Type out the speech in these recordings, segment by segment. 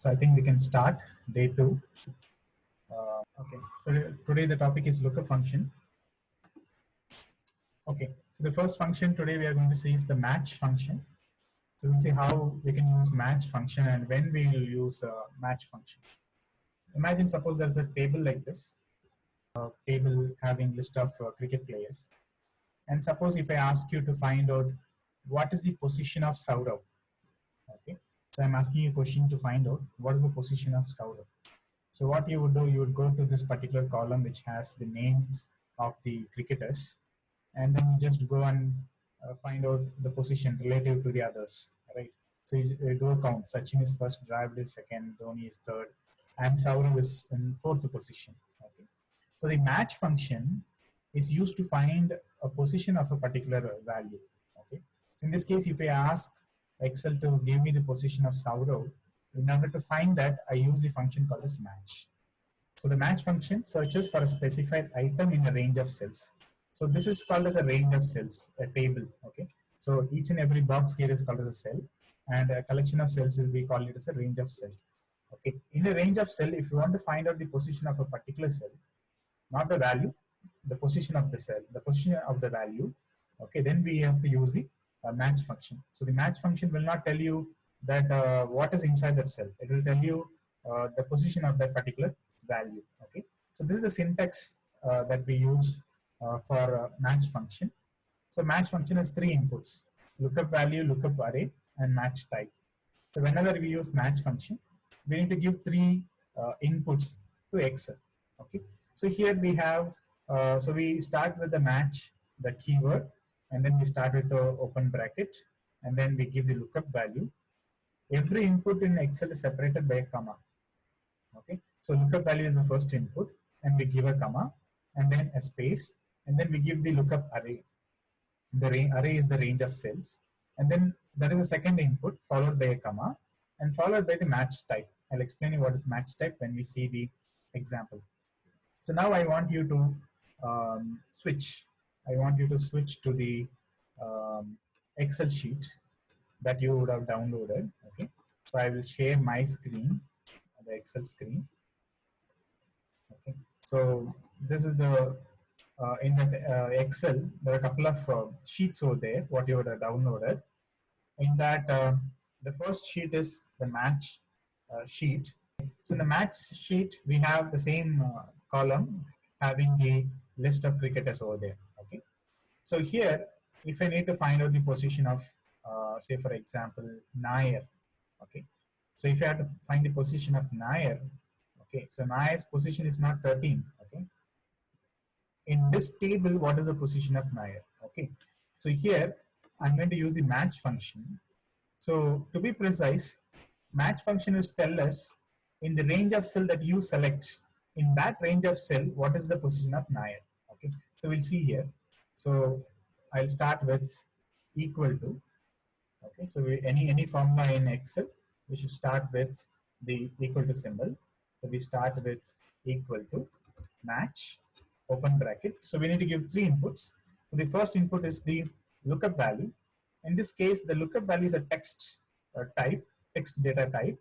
So I think we can start day 2. Okay, so today the topic is lookup function. Okay, so the first function today we are going to see is the match function. So we'll see how we can use match function and when we will use match function. Imagine suppose there's a table like this, a table having list of cricket players. And suppose if I ask you to find out what is the position of Saurav. Okay, so I'm asking you a question to find out what is the position of Saurav. So what you would do, you would go to this particular column which has the names of the cricketers, and then you just go and find out the position relative to the others, right? So you do a count. Sachin is first, Dravid is second, Dhoni is third, and Saurav is in fourth position. Okay. So the match function is used to find a position of a particular value. Okay. So in this case, if I ask Excel to give me the position of Saurav, in order to find that, I use the function called as match. So the match function searches for a specified item in a range of cells. So this is called as a range of cells, a table. Okay. So each and every box here is called as a cell, and a collection of cells is we call it as a range of cell. Okay. In a range of cell, if you want to find out the position of a particular cell, not the value, the position of the cell, the position of the value. Okay. Then we have to use the match function. So the match function will not tell you that what is inside that cell. It will tell you the position of that particular value. Okay. So this is the syntax that we use for match function. So match function has 3 inputs: lookup value, lookup array, and match type. So whenever we use match function, we need to give 3 inputs to Excel. Okay. So here we have, so we start with the match, the keyword, and then we start with the open bracket, and then we give the lookup value. Every input in Excel is separated by a comma. Okay. So lookup value is the first input, and we give a comma, and then a space, and then we give the lookup array. The array is the range of cells, and then that is the second input followed by a comma and followed by the match type. I'll explain you what is match type when we see the example. So now I want you to switch. I want you to switch to the Excel sheet that you would have downloaded. Okay. So I will share my screen, the Excel screen. Okay. So this is the in that Excel, there are a couple of sheets over there, what you would have downloaded. In that, the first sheet is the match sheet. So in the match sheet, we have the same column having the list of cricketers over there. Okay. So here, if I need to find out the position of, say for example, Nair. Okay. So if I have to find the position of Nair, okay. So Nair's position is not 13. Okay. In this table, what is the position of Nair? Okay. So here, I'm going to use the match function. So to be precise, match function is tell us in the range of cell that you select, in that range of cell, what is the position of Nair? Okay. So we'll see here. So I'll start with equal to. Okay. So any formula in Excel, we should start with the equal to symbol. So we start with equal to match, open bracket. So we need to give 3 inputs. So the first input is the lookup value. In this case, the lookup value is a text type, text data type.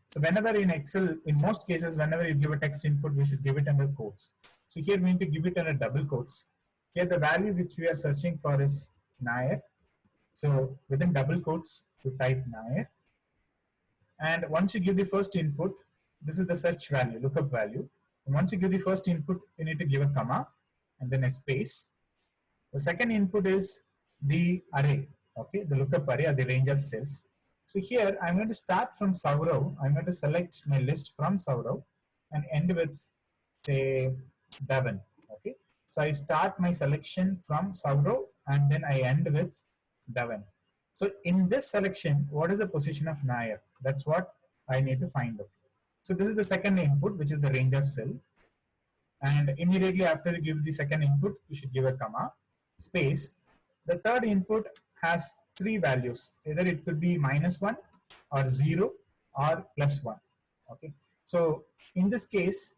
So whenever in Excel, in most cases, whenever you give a text input, we should give it under quotes. So here we need to give it under double quotes. Here the value which we are searching for is Nair. So within double quotes, you type Nair. And once you give the first input, this is the search value, lookup value. And once you give the first input, you need to give a comma and then a space. The second input is the array, okay, the lookup array or the range of cells. So here I'm going to start from Saurav. I'm going to select my list from Saurav and end with, say, Dhawan. Okay, so I start my selection from Saurav and then I end with Dhawan. So in this selection, what is the position of Nair? That's what I need to find out. So this is the second input, which is the range of cell. And immediately after you give the second input, you should give a comma, space. The third input has 3 values. Either it could be -1 or 0 or +1. Okay. So in this case,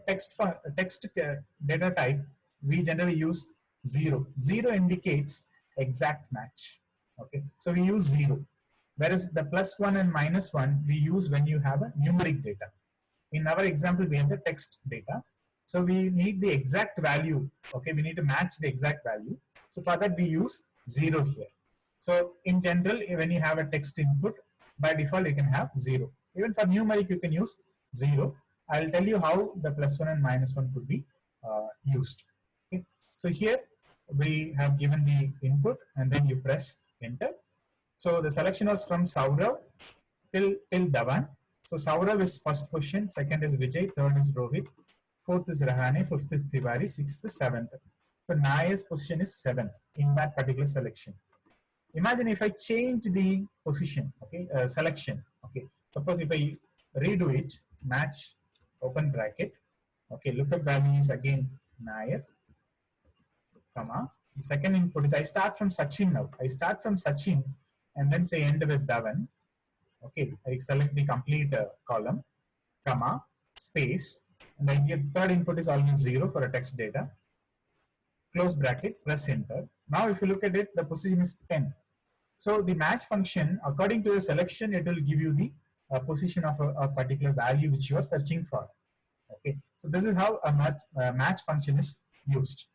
text data type, we generally use 0. 0 indicates exact match. Okay. So we use 0. Whereas the plus one and minus one we use when you have a numeric data. In our example, we have the text data. So we need the exact value. Okay, we need to match the exact value. So for that we use 0 here. So in general, when you have a text input, by default you can have 0. Even for numeric you can use 0. I'll tell you how the plus 1 and minus 1 could be used. Okay. So here we have given the input and then you press enter. So the selection was from Saurav till Dhawan. So Saurav is first position, second is Vijay, third is Rohit, fourth is Rahane, fifth is Tiwari, sixth is seventh. So Naya's position is seventh in that particular selection. Imagine if I change the position, okay, selection, okay. Suppose if I redo it, match, open bracket, okay, lookup value is again Nair, comma. The second input is I start from Sachin now. I start from Sachin and then say end with Dhawan. Okay, I select the complete column, comma, space, and then here third input is always 0 for a text data. Close bracket, press enter. Now if you look at it, the position is 10. So the match function, according to the selection, it will give you the position of a particular value which you are searching for. Okay, so this is how a match function is used.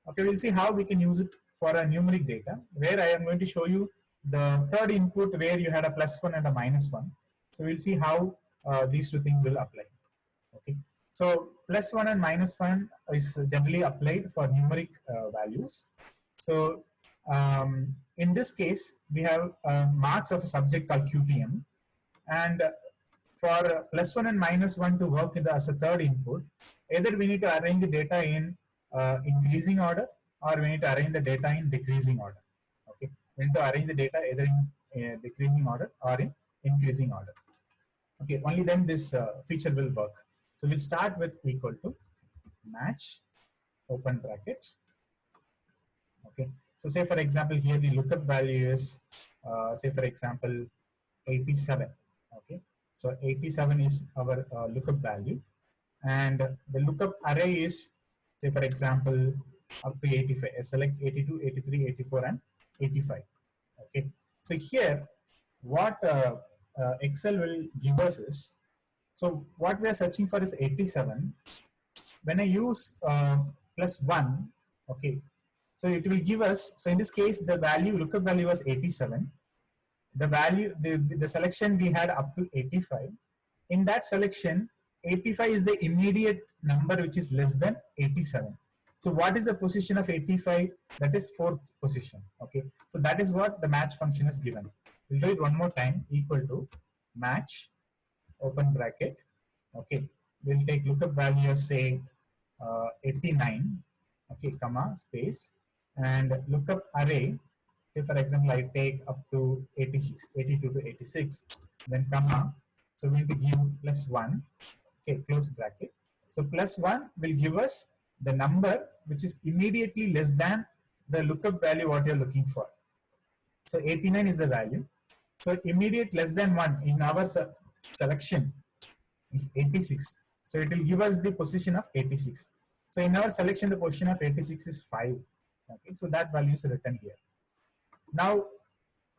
Okay, we'll see how we can use it for a numeric data, where I am going to show you the third input where you had a plus 1 and a minus 1. So we'll see how these two things will apply. Okay, so plus 1 and minus 1 is generally applied for numeric values. So in this case, we have marks of a subject called QTM, and for plus 1 and minus 1 to work as a third input, either we need to arrange the data in increasing order, or we need to arrange the data in decreasing order. Okay, we need to arrange the data either in decreasing order or in increasing order. Okay, only then this feature will work. So we'll start with equal to match, open bracket. Okay, so say for example here the lookup value is say for example 87. Okay, so 87 is our lookup value, and the lookup array is, say for example, up to 85. I select 82, 83, 84 and 85. Okay, so here what Excel will give us is, so what we are searching for is 87. When I use plus 1, okay, so it will give us, so in this case the value, lookup value was 87. The value, the selection we had up to 85. In that selection, 85 is the immediate number which is less than 87. So what is the position of 85? That is fourth position. Okay, so that is what the match function is given. We'll do it one more time. Equal to match, open bracket. Okay, we'll take lookup value as say 89. Okay, comma, space, and lookup array. Say for example, I take up to 86, 82 to 86, then comma. So we need to give plus 1. Okay, close bracket. So plus 1 will give us the number which is immediately less than the lookup value what you're looking for. So 89 is the value. So immediate less than 1 in our selection is 86. So it will give us the position of 86. So in our selection, the position of 86 is 5. Okay, so that value is written here. Now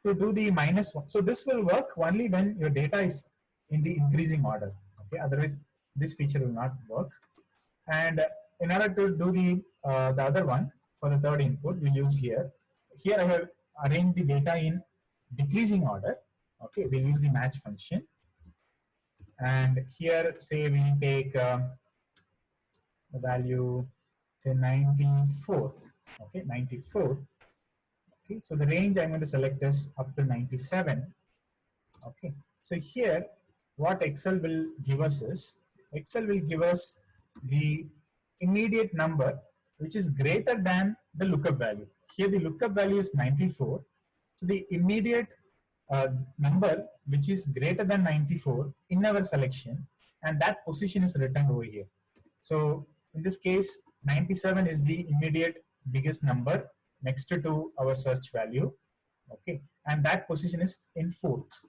to do the minus 1, so this will work only when your data is in the increasing order. Okay, otherwise this feature will not work. And in order to do the other one for the third input, we use here. Here I have arranged the data in decreasing order. Okay, we'll use the match function. And here, say we take the value, say 94. Okay, 94. Okay, so the range I'm going to select is up to 97. Okay, so here what Excel will give us is, Excel will give us the immediate number which is greater than the lookup value. Here the lookup value is 94. So the immediate number which is greater than 94 in our selection, and that position is written over here. So in this case, 97 is the immediate biggest number next to our search value. Okay, and that position is in fourth.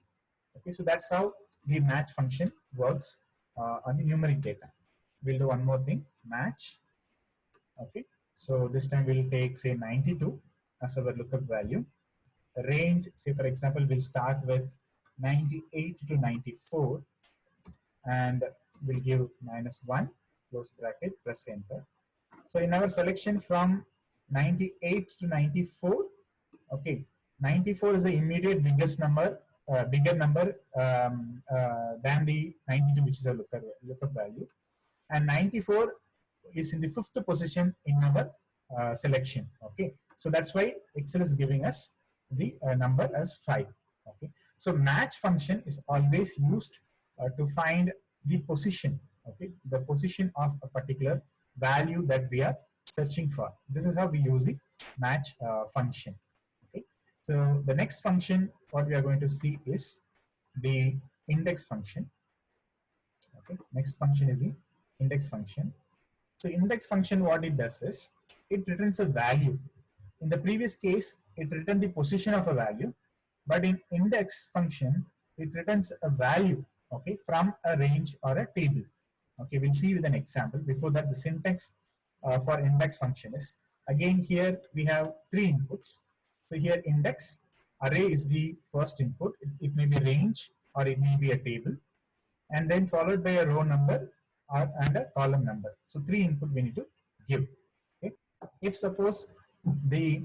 Okay, so that's how the match function works on the numeric data. We'll do one more thing, match. Okay, so this time we'll take say 92 as our lookup value. range, say for example, we'll start with 98 to 94 and we'll give -1, close bracket, press enter. So in our selection from 98 to 94, okay, 94 is the immediate biggest number, bigger number than the 92, which is a lookup value, and 94 is in the 5th position in our selection. Okay, so that's why Excel is giving us the number as 5. Okay, so match function is always used to find the position. Okay, the position of a particular value that we are searching for. This is how we use the match function. Okay, so the next function what we are going to see is the index function. Okay, next function is the index function. So index function, what it does is it returns a value. In the previous case, it returned the position of a value, but in index function, it returns a value, okay, from a range or a table. Okay, we'll see with an example. Before that, the syntax for index function is, again here we have 3 inputs. So here index, array is the first input. It may be range or it may be a table, and then followed by a row number and a column number. So 3 input we need to give. Okay. If suppose the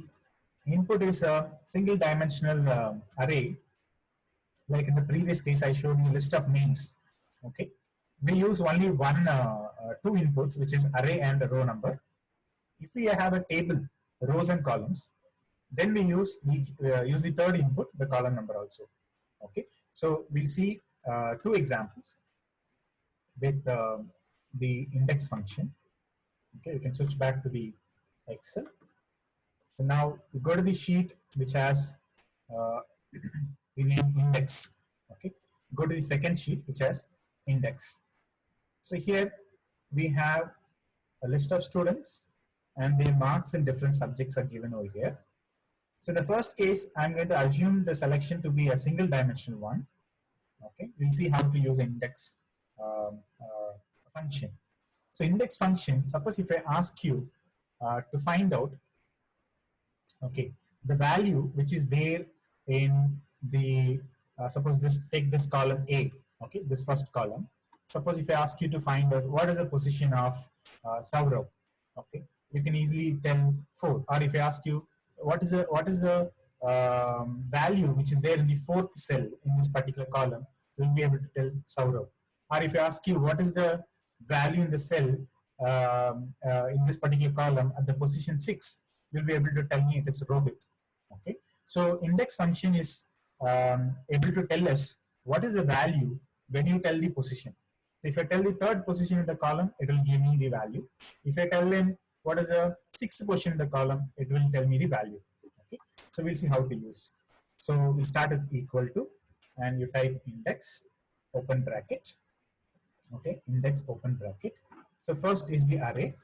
input is a single dimensional array, like in the previous case I showed you a list of names. Okay, we use only 2 inputs, which is array and a row number. If we have a table, rows and columns, then we use the third input, the column number also. Okay, so we'll see 2 examples with the index function. Okay, you can switch back to the Excel. So now we go to the sheet which has the name index. Okay, go to the second sheet which has index. So here we have a list of students and their marks in different subjects are given over here. So in the first case, I'm going to assume the selection to be a single dimensional one. Okay, we'll see how to use index function. So index function, suppose if I ask you to find out, okay, the value which is there in the, suppose this, take this column A, okay, this first column. Suppose if I ask you to find out what is the position of Saurav, okay, you can easily tell 4. Or if I ask you what is the value which is there in the 4th cell in this particular column, you'll be able to tell Saurav. Or if I ask you what is the value in the cell in this particular column at the position 6, you'll be able to tell me it is Rohit. Okay, so index function is able to tell us what is the value when you tell the position. So if I tell the 3rd position in the column, it will give me the value. If I tell them what is the 6th position in the column, it will tell me the value. Okay, so we'll see how to use. So we start with equal to, and you type index, open bracket. Okay, index, open bracket. So first is the array.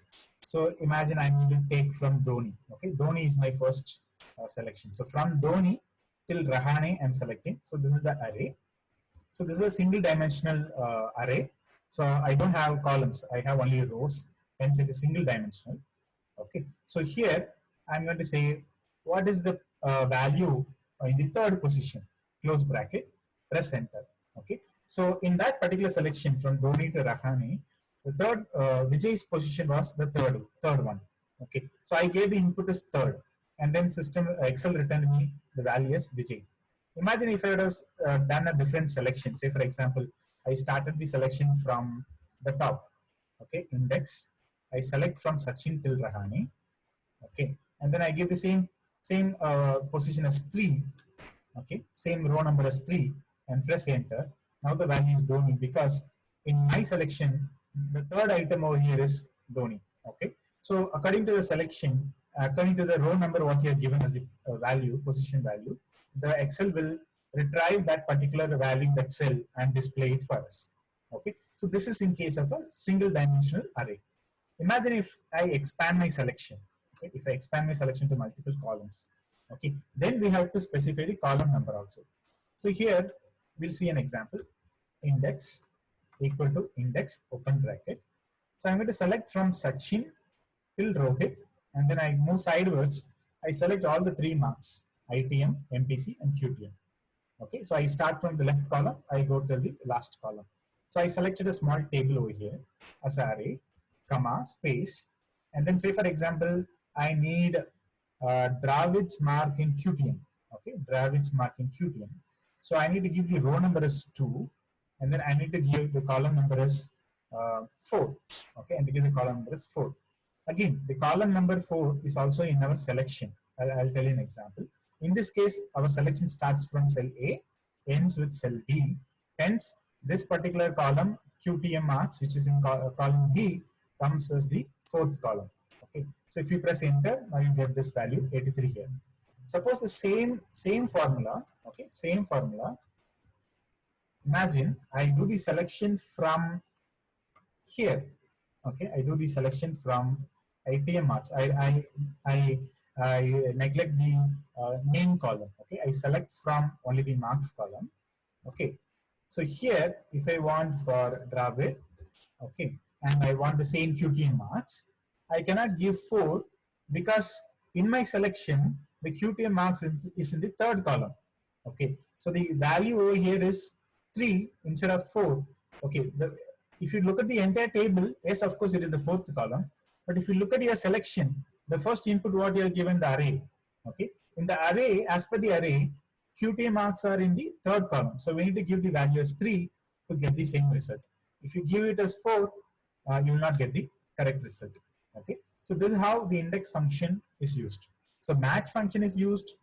So imagine I need to take from Dhoni. Okay, Dhoni is my first selection. So from Dhoni till Rahane I'm selecting. So this is the array. So this is a single dimensional array. So I don't have columns, I have only rows, hence it is single dimensional. Okay, so here I'm going to say what is the value in the 3rd position, close bracket, press enter. Okay, so in that particular selection from Dhoni to Rahane, the 3rd, Vijay's position was the third one. Okay, so I gave the input as 3rd, and then system Excel returned me the value as Vijay. Imagine if I would have done a different selection. Say for example, I started the selection from the top. Okay, index. I select from Sachin till Rahane. Okay, and then I give the same position as 3. Okay, same row number as 3, and press enter. Now the value is Dhoni because in my selection the 3rd item over here is Dhoni. Okay, so according to the selection, according to the row number what you have given as the value, position value, the Excel will retrieve that particular value in that cell and display it for us. Okay, so this is in case of a single dimensional array. Imagine if I expand my selection. Okay, if I expand my selection to multiple columns, okay, then we have to specify the column number also. So here we'll see an example. Index equal to index, open bracket. So I'm going to select from Sachin till Rohit, and then I move sideways. I select all the 3 marks ITM, MPC, and QTM. Okay, so I start from the left column, I go to the last column. So I selected a small table over here as array, comma, space, and then say for example, I need Dravid's mark in QTM. Okay, Dravid's mark in QTM. So I need to give the row number as 2, and then I need to give the column number as 4. Okay, and to give the column number as 4. Again, the column number 4 is also in our selection. I'll tell you an example. In this case, our selection starts from cell A, ends with cell D. Hence, this particular column, QTM marks, which is in column D, comes as the 4th column. Okay. So if you press enter, now you get this value 83 here. Suppose the same formula, okay, same formula. Imagine I do the selection from here. Okay, I do the selection from ITM marks. I neglect the name column. Okay, I select from only the marks column. Okay, so here if I want for Dravid, okay, and I want the same QTM marks, I cannot give 4 because in my selection the QTM marks is in the 3rd column. Okay, so the value over here is 3 instead of 4. Okay, if you look at the entire table, yes, of course it is the 4th column, but if you look at your selection, the first input what you are given the array. Okay, in the array, as per the array, QTM marks are in the 3rd column, so we need to give the value as 3 to get the same result. If you give it as 4, you will not get the correct result. Okay, so this is how the index function is used. So match function is used.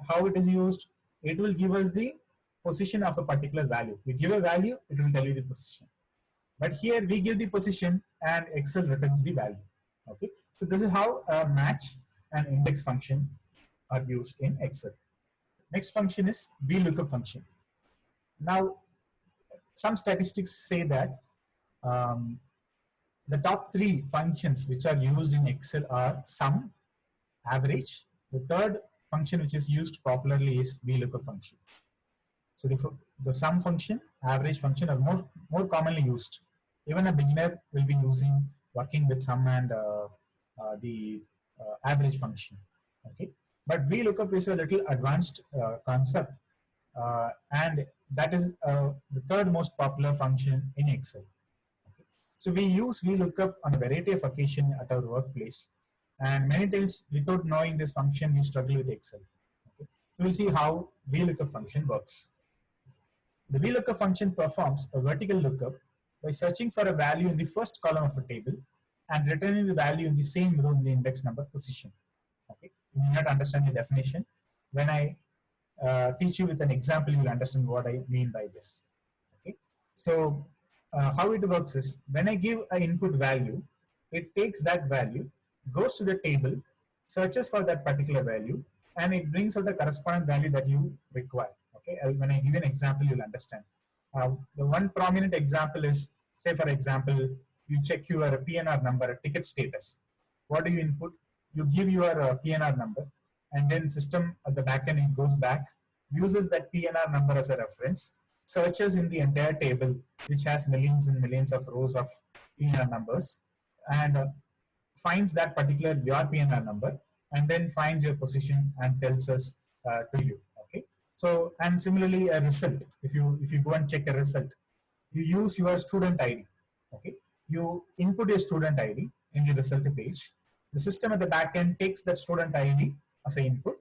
How it is used? It will give us the position of a particular value. You give a value, it will tell you the position. But here we give the position and Excel returns the value. Okay, so this is how a match and index function are used in Excel. Next function is VLOOKUP function. Now, some statistics say that the top 3 functions which are used in Excel are sum, average. The third function which is used popularly is VLOOKUP function. So the sum function, average function are more commonly used. Even a beginner will be working with sum and the average function. Okay, but VLOOKUP is a little advanced concept, and that is the 3rd most popular function in Excel. Okay. So we use VLOOKUP on a variety of occasions at our workplace, and many times without knowing this function we struggle with Excel. Okay. So we'll see how VLOOKUP function works. The VLOOKUP function performs a vertical lookup by searching for a value in the first column of a table and returning the value in the same row in the index number position. Okay, you may not understand the definition. When I teach you with an example, you will understand what I mean by this. Okay, so how it works is when I give an input value, it takes that value, goes to the table, searches for that particular value, and it brings out the corresponding value that you require. Okay, when I give an example, you'll understand. The one prominent example is, say for example, you check your PNR number, ticket status. What do you input? You give your PNR number, and then system at the back end, it goes back, uses that PNR number as a reference, searches in the entire table, which has millions and millions of rows of PNR numbers, and finds that particular your PNR number, and then finds your position and tells us to you. Okay. So, and similarly, a result. If you go and check a result, you use your student ID. Okay. You input your student ID in the result page. The system at the back end takes that student ID as an input,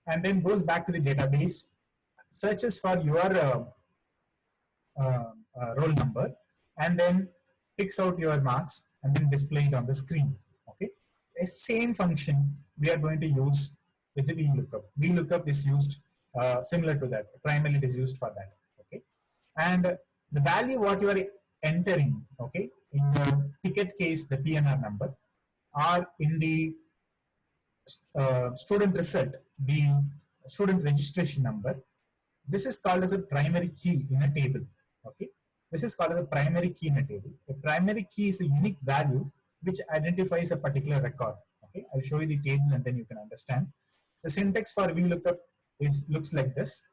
and then goes back to the database, searches for your roll number, and then picks out your marks and then display it on the screen. Okay, the same function we are going to use with the VLOOKUP. VLOOKUP is used similar to that. Primarily, it is used for that. Okay, and the value what you are entering, okay, in the ticket case, the PNR number, or in the student result, the student registration number. This is called as a primary key in a table. Okay, this is called as a primary key in a table. A primary key is a unique value which identifies a particular record. Okay, I'll show you the table and then you can understand. The syntax for VLOOKUP looks like this.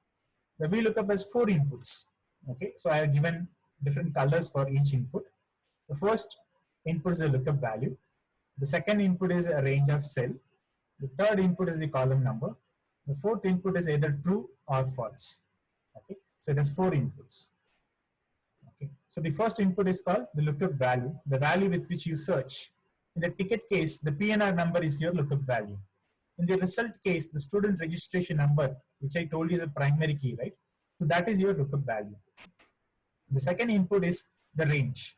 The VLOOKUP has 4 inputs. Okay, so I have given different colors for each input. The first input is a lookup value. The second input is a range of cell. The third input is the column number. The fourth input is either true or false. Okay, so it has four inputs. Okay, so the first input is called the lookup value, the value with which you search. In the ticket case, the PNR number is your lookup value. In the result case, the student registration number, which I told you is a primary key, right? So that is your lookup value. The second input is the range.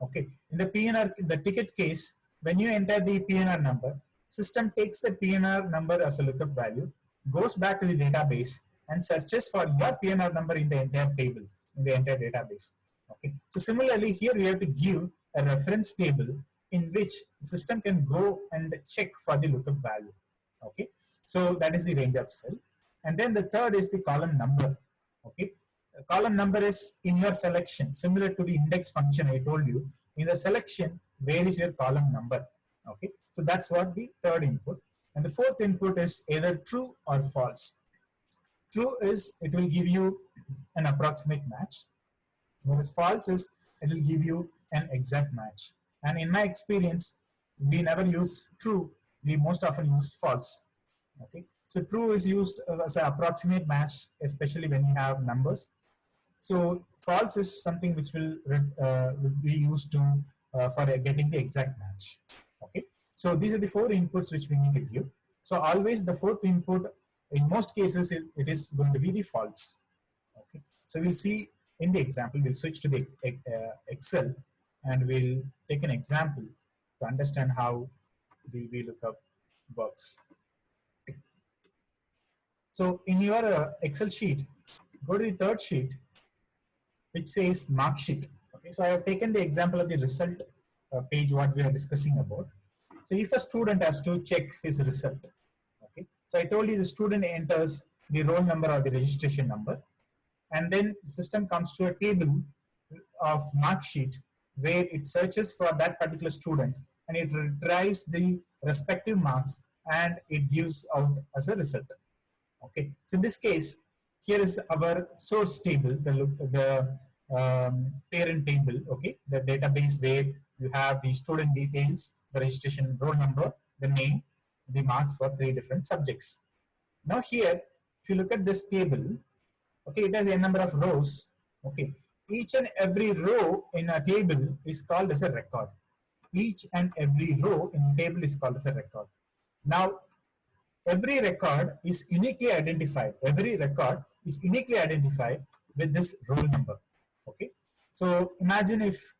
Okay, in the PNR, the ticket case, when you enter the PNR number, system takes the PNR number as a lookup value, goes back to the database and searches for your PNR number in the entire table, in the entire database. Okay, so similarly here we have to give a reference table in which the system can go and check for the lookup value. Okay, so that is the range of cell. And then the third is the column number. Okay, column number is in your selection, similar to the index function I told you. In the selection, where is your column number? Okay, so that's what the third input. And the fourth input is either true or false. True is it will give you an approximate match, whereas false is it will give you an exact match. And in my experience, we never use true, we most often use false. Okay, so true is used as an approximate match, especially when you have numbers. So false is something which will be used to for getting the exact match. Okay, so these are the four inputs which we need to give. So always the fourth input, in most cases, it is going to be the false. Okay, so we'll see in the example. We'll switch to the Excel and we'll take an example to understand how the VLOOKUP works. So in your Excel sheet, go to the third sheet, which says mark sheet. Okay, so I have taken the example of the result page what we are discussing about. So if a student has to check his result, okay, so I told you the student enters the roll number or the registration number, and then the system comes to a table of mark sheet where it searches for that particular student and it retrieves the respective marks and it gives out as a result. Okay, so in this case, here is our source table, the parent table, okay, the database where you have the student details, the registration roll number, the name, the marks for three different subjects. Now here, if you look at this table, okay, it has a number of rows. Okay, each and every row in a table is called as a record. Each and every row in a table is called as a record. Now, every record is uniquely identified. Every record is uniquely identified with this roll number. Okay, so imagine if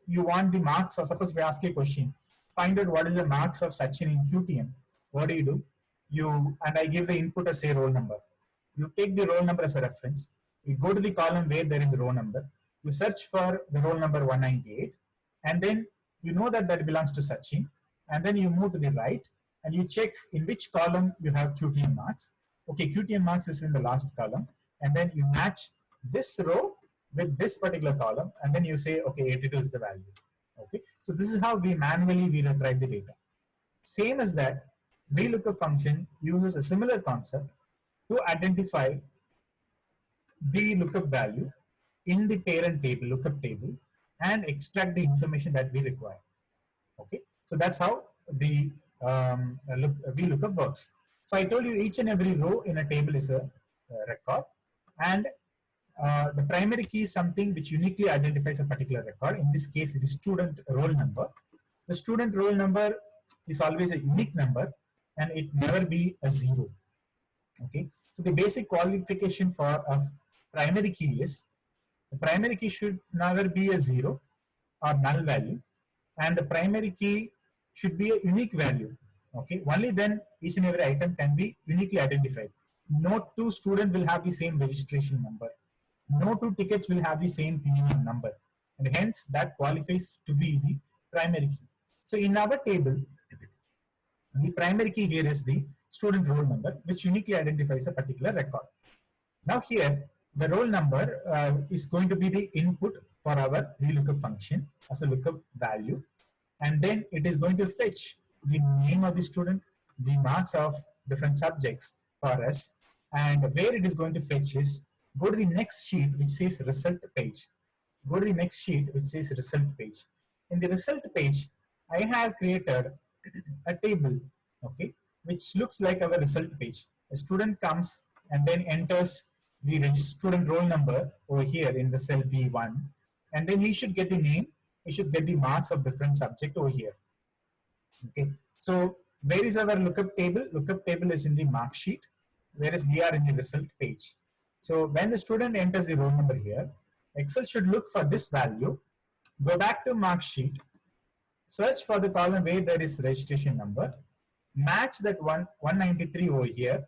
you want the marks, or suppose if I ask you a question, find out what is the marks of Sachin in QTM. What do? And I give the input as a roll number. You take the roll number as a reference. You go to the column where there is roll number. You search for the roll number 198, and then you know that that belongs to Sachin, and then you move to the right and you check in which column you have QTM marks. Okay, QTM marks is in the last column, and then you match this row with this particular column, and then you say, okay, 82 is the value. Okay, so this is how we manually retrieve the data. Same as that, VLOOKUP function uses a similar concept to identify the lookup value in the parent table, lookup table, and extract the information that we require. Okay, so that's how the VLOOKUP works. So I told you each and every row in a table is a record, and the primary key is something which uniquely identifies a particular record. In this case, it is student roll number. The student roll number is always a unique number, and it never be a zero. Okay, so the basic qualification for a primary key is the primary key should never be a zero or null value, and the primary key should be a unique value. Okay, only then each and every item can be uniquely identified. No two students will have the same registration number. No two tickets will have the same PNR number, and hence that qualifies to be the primary key. So in our table, the primary key here is the student roll number, which uniquely identifies a particular record. Now here, the roll number is going to be the input for our VLOOKUP function as a lookup value, and then it is going to fetch the name of the student, the marks of different subjects for us, and where it is going to fetch is, go to the next sheet which says result page. Go to the next sheet which says result page. In the result page, I have created a table, okay, which looks like our result page. A student comes and then enters the student roll number over here in the cell B1, and then he should get the name, he should get the marks of different subject over here. Okay, so where is our lookup table? Lookup table is in the mark sheet, whereas we are in the result page. So when the student enters the roll number here, Excel should look for this value, go back to mark sheet, search for the column where there is registration number, match that 193 over here,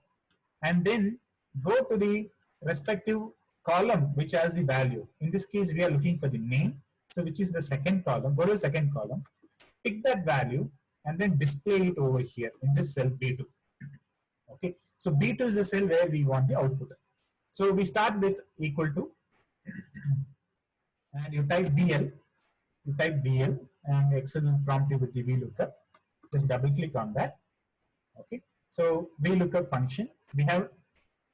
and then go to the respective column which has the value. In this case, we are looking for the name, so which is the second column. Go to the second column, pick that value, and then display it over here in this cell B2. Okay, so B2 is the cell where we want the output. So we start with equal to, and you type VL, and Excel will prompt you with the VLOOKUP. Just double click on that. Okay, so VLOOKUP function, we have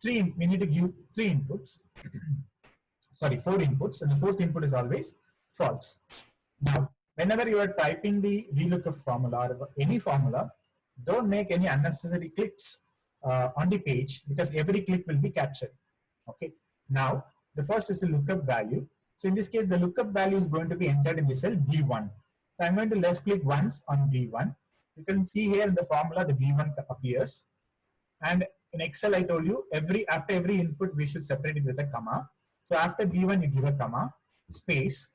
we need to give 3 inputs, sorry, 4 inputs, and the 4th input is always false. Now, whenever you are typing the VLOOKUP formula or any formula, don't make any unnecessary clicks on the page, because every click will be captured. Okay, now the first is the lookup value. So in this case, the lookup value is going to be entered in the cell B1. So I'm going to left click once on B1. You can see here in the formula the B1 appears, and in Excel I told you after every input we should separate it with a comma. So after B1 you give a comma, space,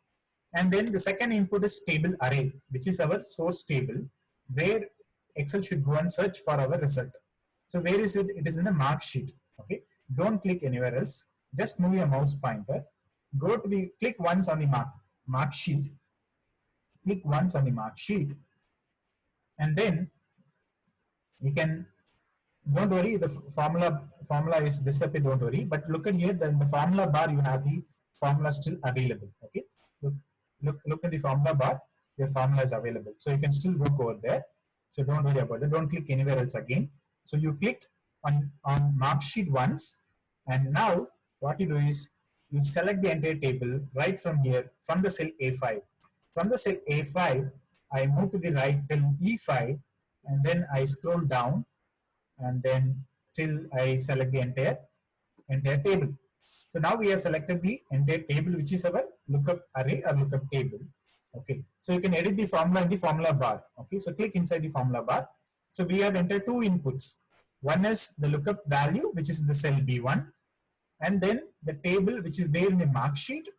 and then the second input is table array, which is our source table, where Excel should go and search for our result. So where is it? It is in the mark sheet. Okay, don't click anywhere else, just move your mouse pointer, go to the, click once on the mark sheet, click once on the mark sheet, and then you can, don't worry, the formula is disappeared, don't worry, but look at here, in the formula bar you have the formula still available. Okay, look in the formula bar, your formula is available, so you can still work over there. So don't worry about it, don't click anywhere else again. So you clicked on mark sheet once, and now what you do is you select the entire table right from here, from the cell A5. From the cell A5, I move to the right till E5, and then I scroll down, and then till I select the entire table. So now we have selected the entire table, which is our lookup array or lookup table. Okay, so you can edit the formula in the formula bar. Okay, so click inside the formula bar. So we have entered 2 inputs. One is the lookup value, which is in the cell B1, and then the table which is there in the mark sheet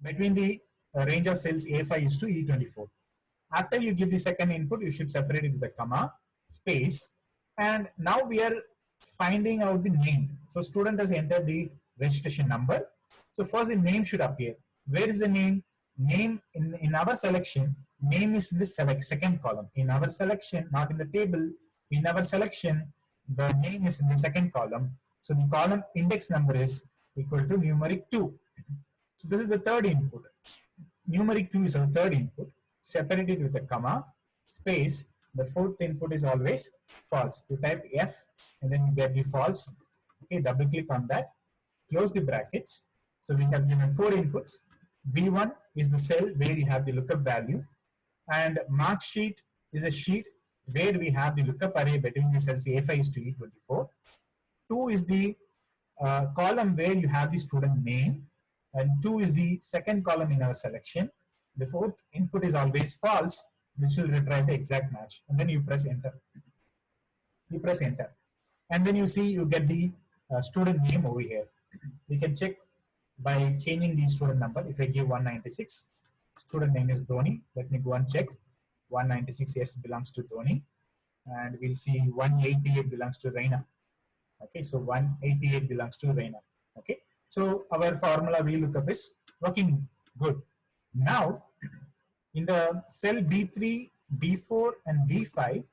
between the range of cells A5 is to E24. After you give the second input, you should separate it with a comma, space, and now we are finding out the name. So student has entered the registration number. So first the name should appear. Where is the name? Name in our selection, name is in the second column. In our selection, not in the table, in our selection, the name is in the second column. So the column index number is equal to numeric 2. So this is the third input. Numeric 2 is our third input. Separate it with a comma, space. The 4th input is always false. You type F and then you get the false. Okay, double click on that. Close the brackets. So we have given 4 inputs. B1 is the cell where you have the lookup value, and mark sheet is a sheet where we have the lookup array between the cells A5 is to E24. 2 is the column where you have the student name, and 2 is the second column in our selection. The 4th input is always false, which will retrieve the exact match, and then you press enter. You press enter, and then you see you get the student name over here. We can check by changing the student number. If I give 196, student name is Dhoni. Let me go and check. 196, yes, belongs to Dhoni, and we'll see 188 belongs to Reina. Okay, so 188 belongs to Reina. Okay, so our formula VLOOKUP is working good. Now, in the cell B3, B4, and B5,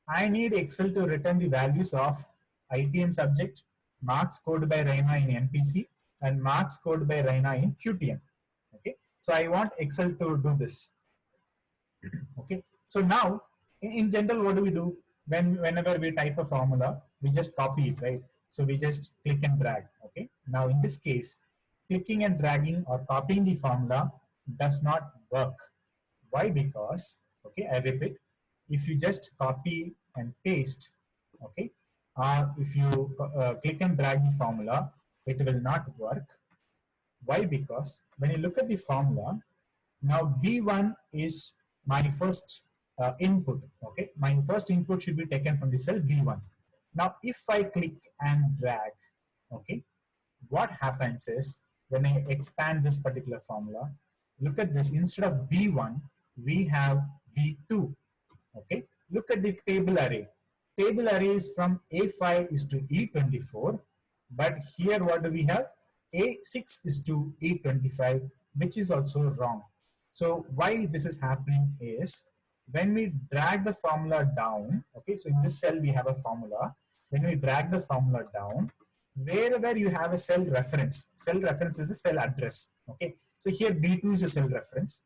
I need Excel to return the values of ITM subject, marks scored by Reina in MPC, and marks scored by Reina in QTM. Okay, so I want Excel to do this. Okay, so now in general, what do we do? Whenever we type a formula, we just copy it, right? So we just click and drag. Okay, now in this case, clicking and dragging or copying the formula does not work. Why? Because, okay, I repeat, if you just copy and paste, okay? Or if you click and drag the formula, it will not work. Why? Because when you look at the formula, now B1 is my first input, okay? My first input should be taken from the cell B1. Now, if I click and drag, okay, what happens is when I expand this particular formula, look at this, instead of B1, we have B2, okay? Look at the table array. Table array is from A5 is to E24, but here what do we have? A6 is to E25, which is also wrong. So why this is happening is when we drag the formula down, okay, so in this cell we have a formula. When we drag the formula down, wherever you have a cell reference is the cell address, okay. So here B2 is a cell reference,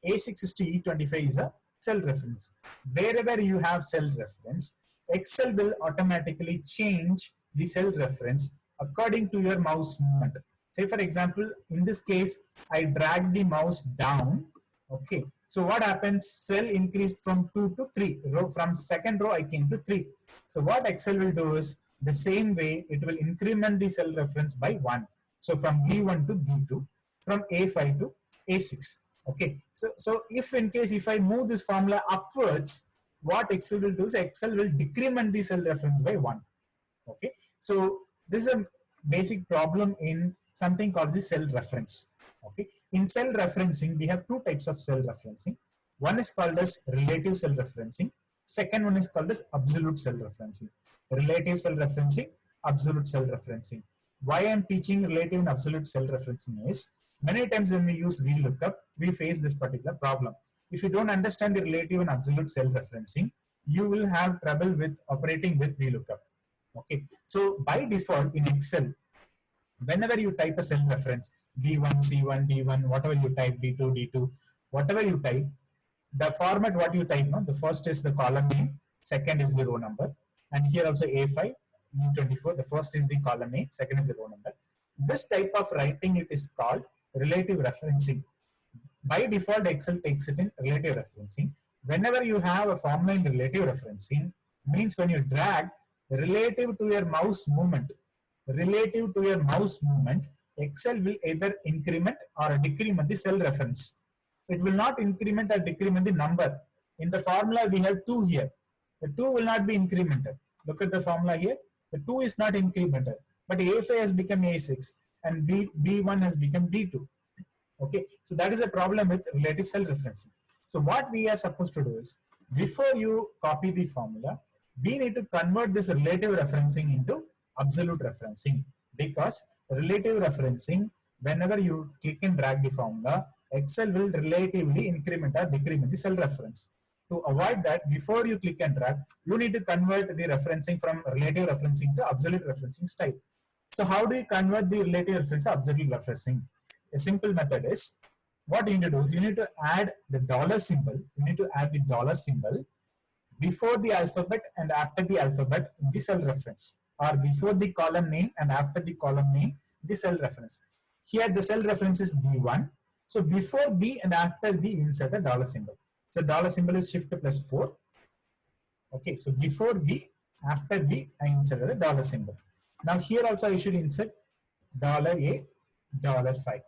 A6 is to E25 is a cell reference. Wherever you have cell reference, Excel will automatically change the cell reference according to your mouse movement. Say for example, in this case, I drag the mouse down, okay. So what happens? Cell increased from 2 to 3. From second row I came to 3. So what Excel will do is the same way it will increment the cell reference by 1. So from B1 to B2, from A5 to A6. Okay. So if in case if I move this formula upwards, what Excel will do is Excel will decrement the cell reference by 1. Okay. So this is a basic problem in something called the cell reference. Okay. In cell referencing, we have two types of cell referencing. One is called as relative cell referencing. Second one is called as absolute cell referencing. Relative cell referencing, absolute cell referencing. Why I am teaching relative and absolute cell referencing is many times when we use VLOOKUP, we face this particular problem. If you don't understand the relative and absolute cell referencing, you will have trouble with operating with VLOOKUP. Okay, so by default in Excel, whenever you type a cell reference, B1, C1, D1, whatever you type, D2, D2, whatever you type, the format what you type, no? The first is the column name, second is the row number, and here also A5, E24, the first is the column name, second is the row number. This type of writing, it is called relative referencing. By default, Excel takes it in relative referencing. Whenever you have a formula in relative referencing, means when you drag relative to your mouse movement, Excel will either increment or decrement the cell reference. It will not increment or decrement the number. In the formula, we have 2 here. The 2 will not be incremented. Look at the formula here. The 2 is not incremented, but A5 has become A6 and B1 has become B2. Okay, so that is a problem with relative cell referencing. So what we are supposed to do is, before you copy the formula, we need to convert this relative referencing into absolute referencing, because relative referencing, whenever you click and drag the formula, Excel will relatively increment or decrement the cell reference. To avoid that, before you click and drag, you need to convert the referencing from relative referencing to absolute referencing style. So how do you convert the relative reference to absolute referencing? A simple method is, what you need to do is you need to add the dollar symbol. You need to add the dollar symbol before the alphabet and after the alphabet in the cell reference, or before the column name and after the column name the cell reference. Here the cell reference is B1. So before B and after B, insert a dollar symbol. So dollar symbol is shift plus 4. Okay, so before B, after B, I inserted the dollar symbol. Now here also I should insert $A, $5.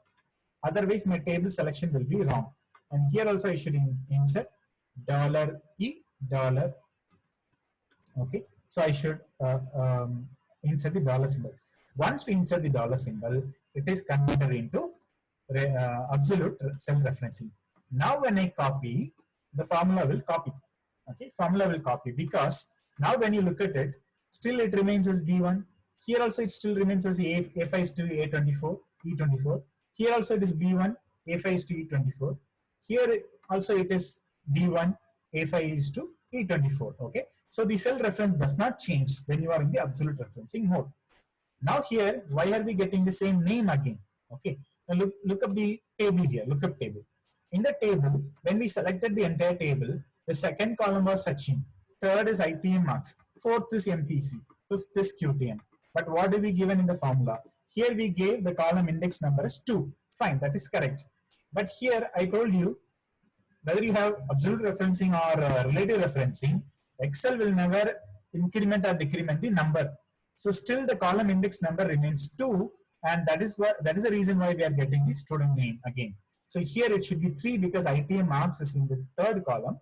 Otherwise my table selection will be wrong. And here also I should insert $E, dollar. Okay, so I should insert the dollar symbol. Once we insert the dollar symbol, it is converted into absolute cell referencing. Now when I copy, the formula will copy. Okay, formula will copy, because now when you look at it, still it remains as B1. Here also it still remains as A5 is to A24, E24. Here also it is B1, A5 is to E24. Here also it is B1, A5 is to E24. Okay, so the cell reference does not change when you are in the absolute referencing mode. Now here, why are we getting the same name again? Okay, now look up the table here, look up table. In the table, when we selected the entire table, the second column was Sachin, third is ITM marks, fourth is MPC, fifth is QTM. But what do we given in the formula? Here we gave the column index number as 2. Fine, that is correct. But here I told you, whether you have absolute referencing or relative referencing, Excel will never increment or decrement the number. So still the column index number remains 2, and that is the reason why we are getting the student name again. So here it should be 3 because ITM marks is in the third column,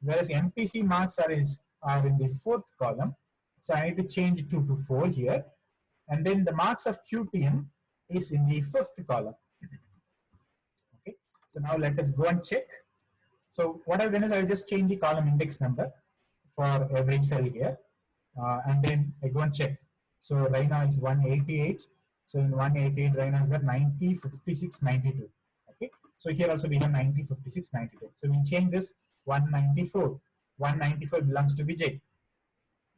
whereas MPC marks are in the fourth column. So I need to change it to 4 here, and then the marks of QTM is in the fifth column. Okay, so now let us go and check. So what I've done is I'll just change the column index number for every cell here, and then I go and check. So right now it's 188. So in 188, right now is that 90, 56, 92. Okay. So here also we have 90, 56, 92. So we'll change this 194. 194 belongs to Vijay.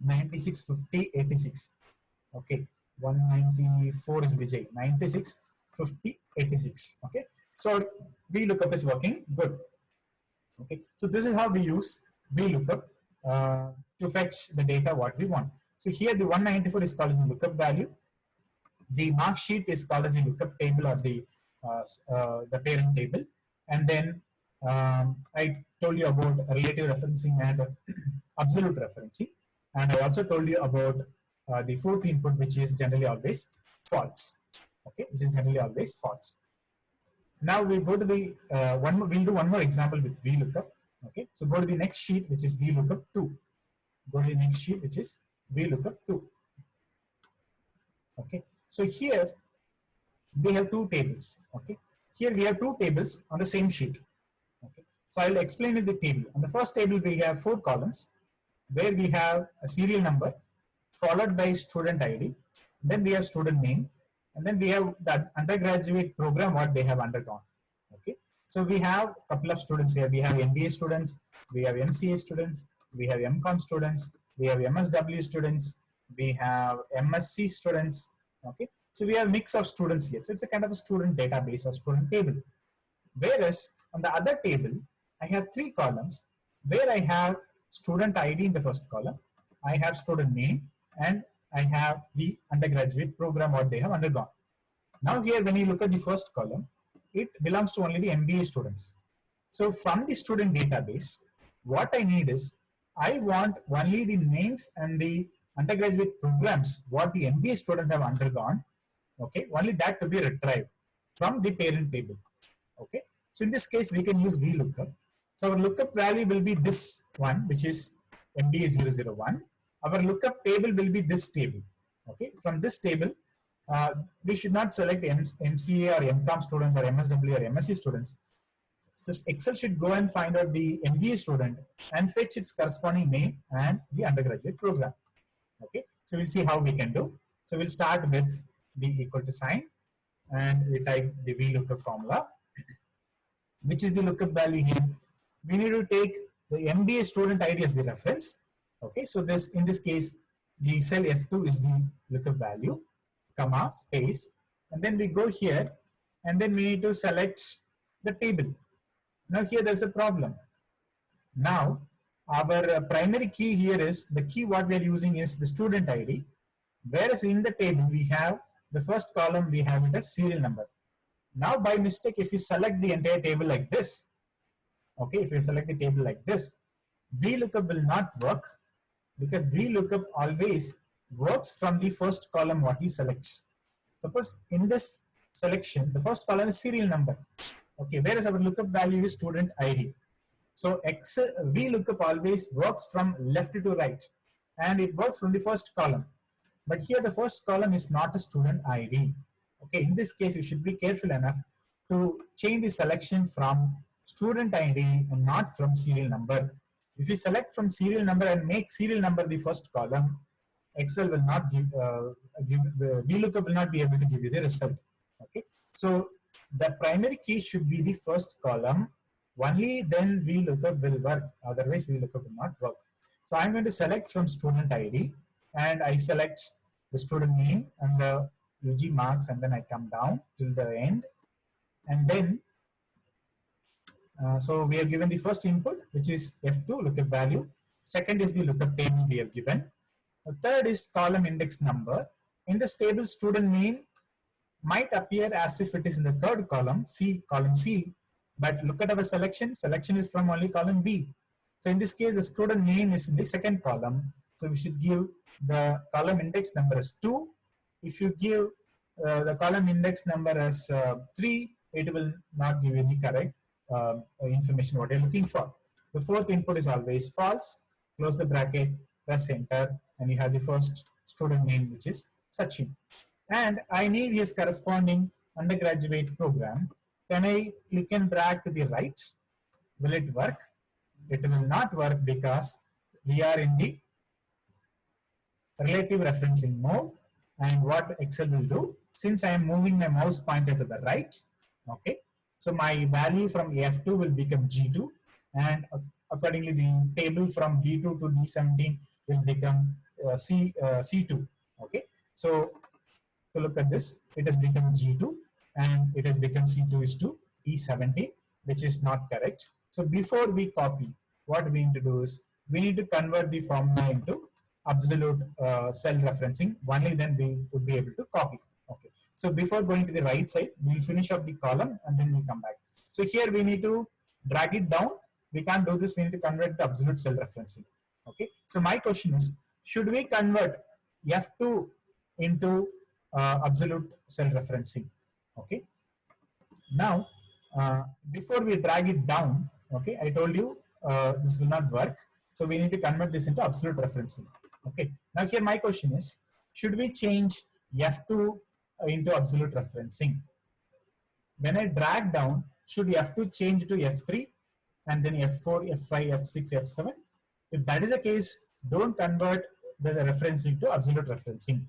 96, 50, 86. Okay. 194 is Vijay. 96, 50, 86. Okay. So VLOOKUP is working good. Okay. So this is how we use VLOOKUP to fetch the data what we want. So here the 194 is called as the lookup value. The mark sheet is called as the lookup table or the parent table. And then I told you about relative referencing and absolute referencing. And I also told you about the fourth input, which is generally always false. Okay, which is generally always false. Now we go to the we'll do one more example with VLOOKUP. Okay, so go to the next sheet, which is VLOOKUP 2. Go to the next sheet, which is VLOOKUP 2. Okay, so here we have two tables. Okay, here we have two tables on the same sheet. Okay, so I'll explain in the table. On the first table, we have 4 columns where we have a serial number followed by student ID. Then we have student name, and then we have the undergraduate program what they have undergone. Okay, so we have a couple of students here. We have MBA students, we have MCA students, we have MCOM students, we have MSW students, we have MSc students. Okay, so we have a mix of students here. So it's a kind of a student database or student table. Whereas on the other table, I have 3 columns where I have student ID in the first column, I have student name, and I have the undergraduate program what they have undergone. Now here when you look at the first column, it belongs to only the MBA students. So from the student database, what I need is, I want only the names and the undergraduate programs what the MBA students have undergone. Okay, only that to be retrieved from the parent table. Okay, so in this case we can use VLOOKUP. So our lookup value will be this one, which is MBA 001. Our lookup table will be this table. Okay, from this table, we should not select MCA or MCOM students or MSW or MSc students. So Excel should go and find out the MBA student and fetch its corresponding name and the undergraduate program. Okay, so we'll see how we can do. So we'll start with the equal to sign, and we type the VLOOKUP formula, which is the lookup value here. We need to take the MBA student ID as the reference. Okay, so this in this case, the cell F2 is the lookup value, comma, space, and then we go here, and then we need to select the table. Now here there's a problem. Now our primary key here is, the key what we are using is the student ID, whereas in the table we have the first column, we have it as serial number. Now by mistake, if you select the entire table like this, okay, if you select the table like this, VLOOKUP will not work, because VLOOKUP always works from the first column what you select. Suppose in this selection, the first column is serial number. Okay, whereas our lookup value is student ID. So VLOOKUP always works from left to right, and it works from the first column. But here the first column is not a student ID. Okay, in this case you should be careful enough to change the selection from student ID and not from serial number. If you select from serial number and make serial number the first column, Excel will not VLOOKUP will not be able to give you the result. Okay, so the primary key should be the first column. Only then VLOOKUP will work. Otherwise, VLOOKUP will not work. So I'm going to select from student ID, and I select the student name and the UG marks, and then I come down till the end, and then so we have given the first input, which is F2 lookup value. Second is the lookup table we have given. The third is column index number. In this table, student name might appear as if it is in the third column, column C, but look at our selection. Selection is from only column B. So in this case, the student name is in the second column. So we should give the column index number as 2. If you give the column index number as 3, it will not give any correct information what you're looking for. The fourth input is always false. Close the bracket, press enter, and you have the first student name, which is Sachin. And I need his corresponding undergraduate program. Can I click and drag to the right? Will it work? It will not work because we are in the relative referencing mode. And what Excel will do, since I am moving my mouse pointer to the right, okay, so my value from F2 will become G2, and accordingly the table from D2 to D17 will become C2. Okay, so to look at this, it has become G2 and it has become C2 is to E17, which is not correct. So before we copy, what we need to do is we need to convert the formula into absolute cell referencing. Only then we would be able to copy. Okay. So before going to the right side, we'll finish up the column and then we'll come back. So here we need to drag it down. We can't do this. We need to convert to absolute cell referencing. Okay. So my question is, should we convert F2 into absolute cell referencing? Okay. Now, before we drag it down, okay, I told you this will not work. So we need to convert this into absolute referencing. Okay. Now here my question is, should we change F2 into absolute referencing? When I drag down, should F2 change to F3 and then F4, F5, F6, F7? If that is the case, don't convert the referencing to absolute referencing.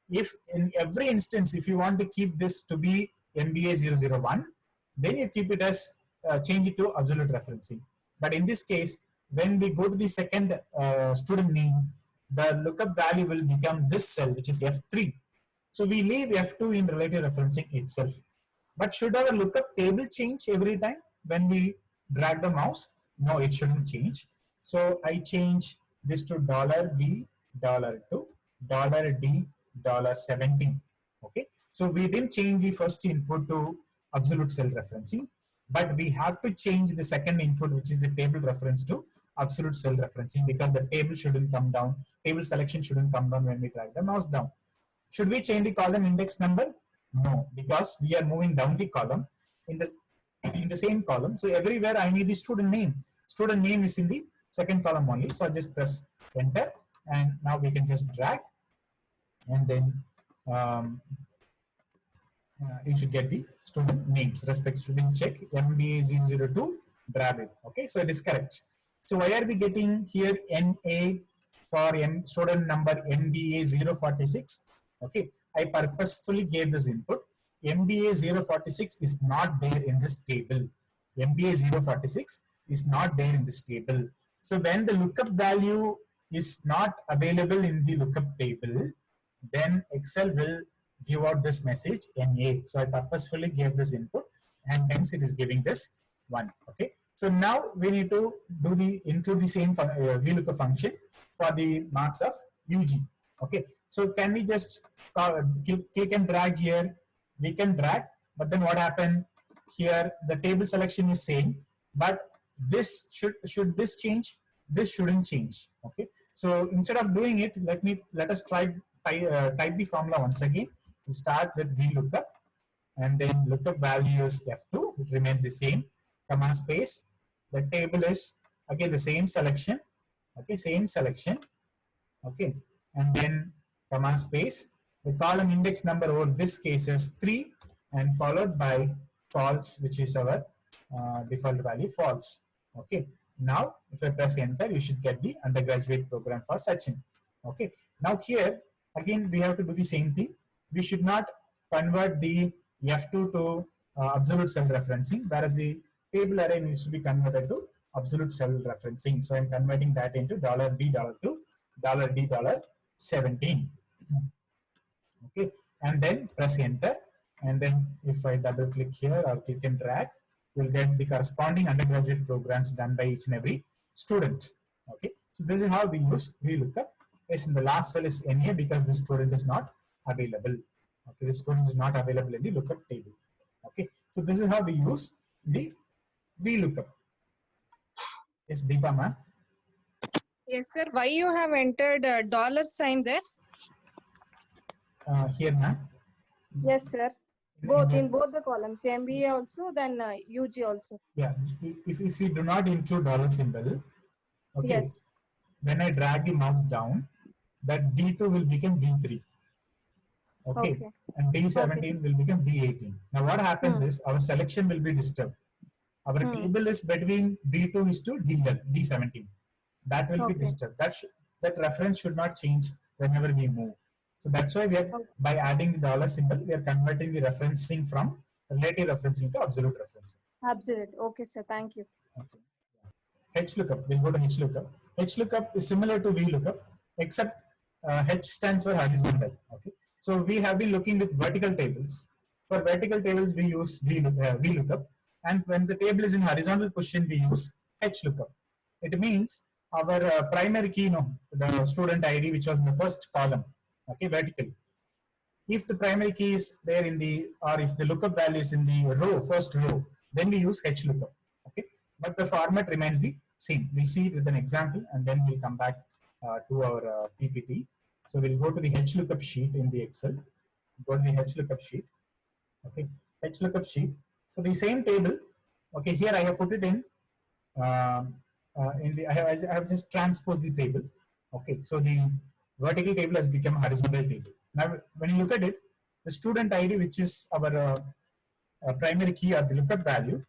If in every instance, if you want to keep this to be MBA 001, then you keep it as change it to absolute referencing. But in this case, when we go to the second student name, the lookup value will become this cell, which is F3. So we leave F2 in relative referencing itself. But should our lookup table change every time when we drag the mouse? No, it shouldn't change. So I change this to $B, $2, $D, $17. Okay. So we didn't change the first input to absolute cell referencing, but we have to change the second input, which is the table reference, to absolute cell referencing, because the table shouldn't come down. Table selection shouldn't come down when we drag the mouse down. Should we change the column index number? No, because we are moving down the column in the same column. So everywhere I need the student name. Student name is in the second column only. So I just press enter, and now we can just drag, and then you should get the student names. Respect student check MBA002 drag it. Okay, so it is correct. So why are we getting here NA for student number MBA046? Okay, I purposefully gave this input. MBA046 is not there in this table. MBA046 is not there in this table. So when the lookup value is not available in the lookup table, then Excel will give out this message NA. So I purposefully gave this input, and hence it is giving this one. Okay. So now we need to do include the same VLOOKUP function for the marks of UG. Okay. So can we just click and drag here? We can drag, but then what happened here? The table selection is same, but this should this change? This shouldn't change. Okay. So instead of doing it, let us try type the formula once again. We start with VLOOKUP, and then lookup value is F2. It remains the same. Comma space. The table is again the same selection. Okay, same selection. Okay, and then comma space. The column index number over this case is 3, and followed by false, which is our default value false. Okay. Now, if I press enter, you should get the undergraduate program for Sachin. Okay. Now here again we have to do the same thing. We should not convert the F2 to absolute cell referencing, whereas the table array needs to be converted to absolute cell referencing. So I'm converting that into $B, $2, $D, $17. Okay, and then press enter, and then if I double click here or click and drag, you'll get the corresponding undergraduate programs done by each and every student. Okay, so this is how we use VLOOKUP. Yes, in the last cell is NA because this student is not available. Okay, this student is not available in the lookup table. Okay, so this is how we use the VLOOKUP. Yes, Deepa ma'am. Yes, sir. Why you have entered dollar sign there? Here, ma'am. Yes, sir. Both in both the columns, MBA also, then UG also. Yeah, if we do not include dollar symbol, okay, Yes. when I drag the mouse down, that D2 will become D3, okay, Okay. and Okay. D17 will become D18. Now what happens Hmm. is our selection will be disturbed. Our Hmm. table is between D2 is to D17. That will be Okay. disturbed. That reference should not change whenever we move. So that's why we are, Okay. by adding the dollar symbol, we are converting the referencing from relative referencing to absolute referencing. Absolute. Okay, sir. Thank you. Okay. HLOOKUP. We'll go to HLOOKUP. HLOOKUP is similar to VLOOKUP, except H stands for horizontal. Okay. So we have been looking with vertical tables. For vertical tables, we use VLOOKUP, and when the table is in horizontal position, we use HLOOKUP. It means our primary key, the student ID, which was in the first column, okay, vertically. If the primary key is there in the, or if the lookup value is in the row, first row, then we use HLOOKUP. Okay, but the format remains the same. We'll see it with an example, and then we'll come back to our PPT. So we'll go to the HLOOKUP sheet in the Excel. Go to the HLOOKUP sheet. Okay, HLOOKUP sheet. So the same table. Okay, here I have put it in the. I have just transposed the table. Okay, so the vertical table has become a horizontal table. Now, when you look at it, the student ID, which is our primary key or the lookup value,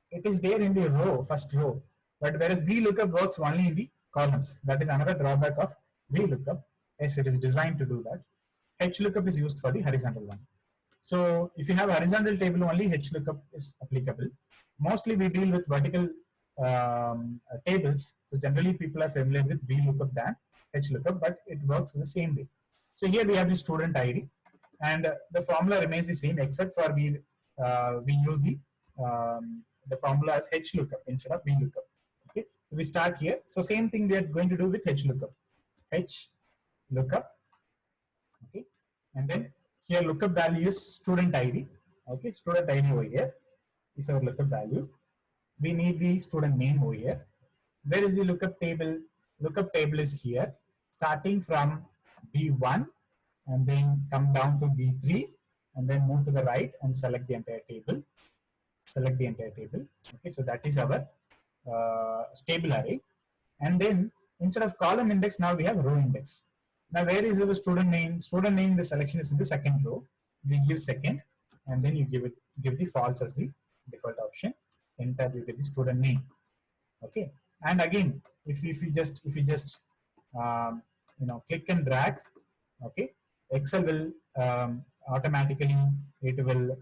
it is there in the row, first row. But whereas VLOOKUP works only in the columns. That is another drawback of VLOOKUP. Yes, it is designed to do that. HLOOKUP is used for the horizontal one. So if you have a horizontal table only, HLOOKUP is applicable. Mostly we deal with vertical tables. So generally people are familiar with VLOOKUP than HLOOKUP, but it works the same way. So here we have the student ID, and the formula remains the same, except for we use the formula as HLOOKUP instead of VLOOKUP. Okay, so we start here. So same thing we are going to do with HLOOKUP. HLOOKUP. Okay, and then here lookup value is student ID. Okay, student ID over here is our lookup value. We need the student name over here. Where is the lookup table? Lookup table is here, starting from B1 and then come down to B3 and then move to the right and select the entire table. Select the entire table. Okay, so that is our table array. And then instead of column index, now we have row index. Now, where is our student name? Student name, the selection is in the second row. We give second, and then you give the false as the default option. Enter, you get the student name. Okay, and again, if you just click and drag, okay, Excel will automatically, it will